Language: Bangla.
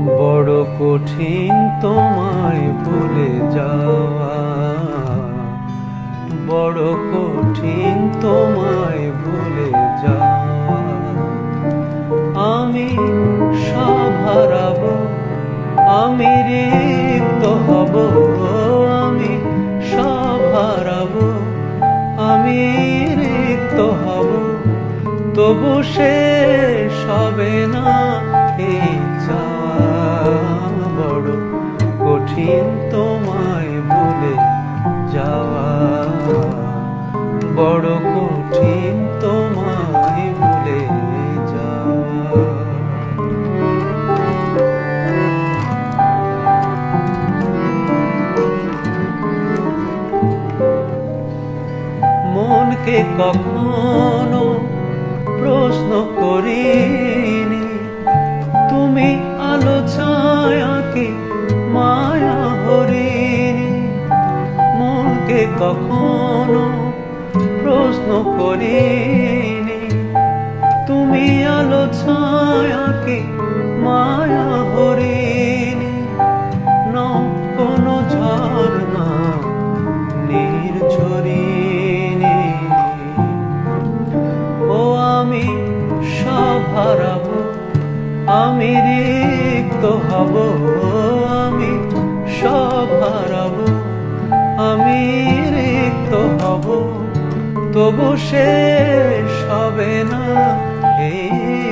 বড় কঠিন তোমায় ভুলে যাওয়া, বড় কঠিন তোমায় ভুলে যাওয়া। আমি সব হারাবো, আমি রিক্ত হব, আমি সব হারাবো, আমি রিক্ত হব, তবু শেষ হবে না এই চাওয়া। বড় কঠিন তোমায় ভুলে যাওয়া, বড় কঠিন তোমায় ভুলে যাওয়া। মনকে কখনো প্রশ্ন করিনি, তুমি আলো ছায়াকে মায়া হরিণী। মনকে কখনো প্রশ্ন করিনি, তুমি আলো ছায়াকে মায়া হরিণী। নও কোনো ঝর্ণা নির্ঝরিণী, ও আমি সব হারাবো, আমি রিক্ত হব, আমি সব হারাবো, আমি রিক্ত হব, তবু শেষ হবে না এই